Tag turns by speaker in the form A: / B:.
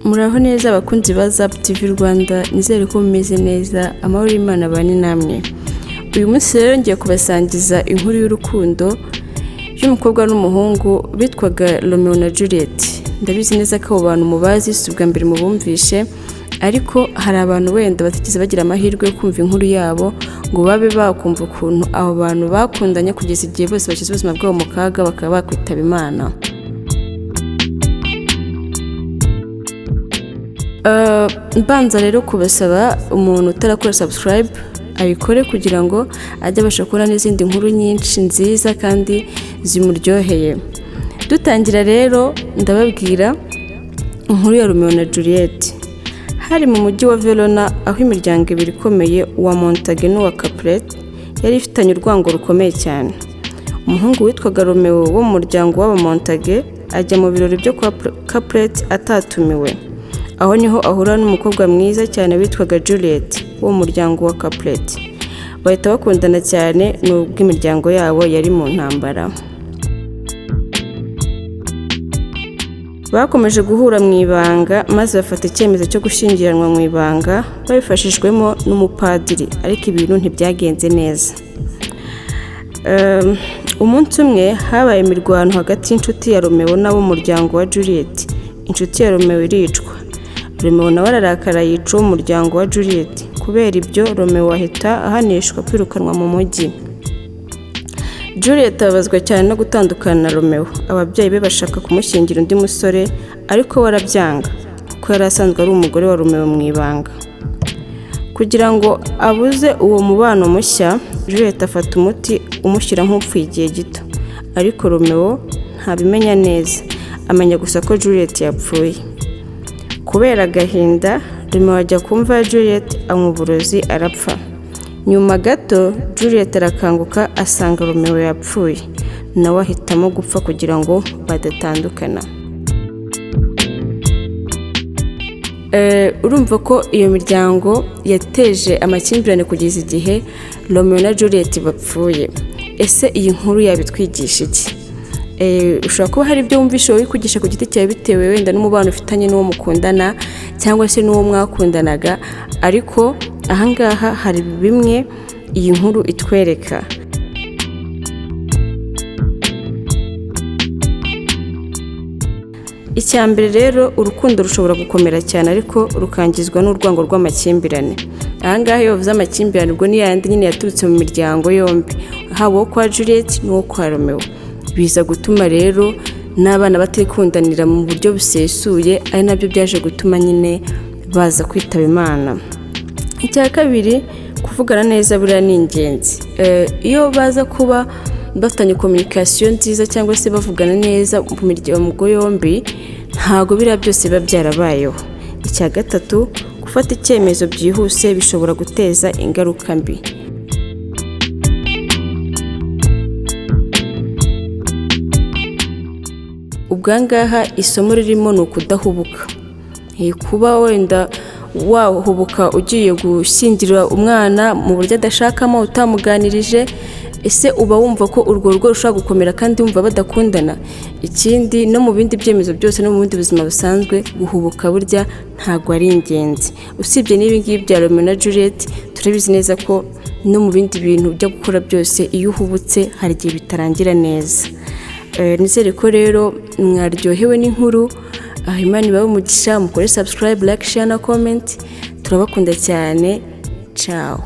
A: Muraho neza abakunzi ba Zap TV Rwanda, nizere ko mumeze neza, amahoro y'Imana bane namwe. Uyu munsi rero ngiye kubasangiza inkuru y'urukundo y'umukobwa n'umuhungu bitwaga Romeo na Juliete. Ndabizi neza ko abo bantu mubazi si ubwa mbere mubumvishe, ariko hari abantu wenda batigeze bagira amahirwe yo kumva inkuru yabo ngo babe bakumva ukuntu abo bantu bakundanye kugeza igihe bose bashyize ubuzima bwabo mu kaga bakaba bakwitaba Imana. Mbanza rero kubasaba umuntu utarakora subscribe abikore kugira ngo ajye abasha kubona n'izindi nkuru nyinshi nziza kandi zimuryoheye. Dutangira rero ndababwira inkuru ya Romeo na Juliete. Hari mu mujyi wa Verona aho imiryango ibiri ikomeye wa Montague n'uwa Capulet yari ifitanye urwango rukomeye cyane. Umuhungu witwaga Romeo wo mu muryango w'aba Montague ajya mu birori byo kwa Capulet atatumiwe. Aho niho ahura n'umukobwa mwiza cyane witwaga Juliete wo mu muryango wa Capulet. Bahita bakundana cyane nubwo imiryango yabo yari mu ntambara. Bakomeje guhura mu ibanga maze bafata icyemezo cyo gushyingiranwa mu ibanga babifashijwemo n'umupadiri, ariko ibintu ntibyagenze neza. Umunsi umwe habaye imirwano hagati y'inshuti ya Romeo n'abo mu muryango wa Juliete. Inshuti ya Romeo iricwa. Romeo nawe ararakara yica umuryango wa Juliete. Kubera ibyo Romeo ahita ahanishwa kwirukanwa mu mujyi. Juliete abazwa cyane no gutandukana na Romeo. Ababyeyi be bashaka kumushyingira undi musore, ariko we arabyanga kuko yari asanzwe ari umugore wa Romeo mu ibanga. Kugira ngo abuze uwo mubano mushya, Juliete afata umuti umushyira nk'upfuye igihe gito, ariko Romeo ntabimenya neza, amenya gusa ko Juliete yapfuye. Kubera agahinda, Romeo ajya kumva Juliete anywa uburozi arapfa. Nyuma gato Juliete arakanguka asanga Romeo yapfuye, nawe ahitamo gupfa kugira ngo badatandukana. Urumva ko iyo miryango yateje amakimbirane kugeza igihe Romeo na Juliete bapfuye. Ese iyi nkuru yabitwigisha iki? Ushobora kuba hari ibyo wumvishe wowe kugisha ku giti cyawe bitewe wenda n'umubano ufitanye n'uwo mukundana cyangwa se n'uwo mwakundanaga, ariko ahangaha hari bimwe iyi nkuru itwereka. Icyambere rero, urukundo rushobora gukomera cyane ariko rukangizwa n'urwango rw'amakimbirane. Ahangaha iyo bavuze amakimbirane ubwo ni yandi nyine yaturutse mu miryango yombi, haba uwo kwa Juliete n'uwo kwa Romeo. Biza gutuma rero n'abana batikundanira mu buryo busesuye, ari nabyo byaje gutuma nyine baza kwitaba Imana. Icya kabiri, kuvugana neza buriya ni ingenzi. Iyo baza kuba bafitanye communication nziza cyangwa se bavugana neza mu miryango yombi, ntago biriya byose biba byarabayeho. Icya gatatu, gufata icyemezo byihuse bishobora guteza ingaruka mbi. Ubwangaha isomo ririmo ni ukudahubuka. Kuba wenda wahubuka ugiye gushyingira umwana mu buryo adashakamo utamuganirije, ese uba wumva ko urwo rugo rushobora gukomera kandi wumva badakundana? Ikindi, no mu bindi byemezo byose no mu bundi buzima busanzwe, guhubuka burya ntago ari ingenzi. Usibye n'ibi ngibi bya Romeo na Juliete, turabizi neza ko no mu bindi bintu ujya gukora byose iyo uhubutse hari igihe bitarangira neza. Nizere ko rero mwaryohewe n'inkuru. Imana ibahe umugisha, mukore subscribe, like, share na comment. Turabakunda cyane. Ciao.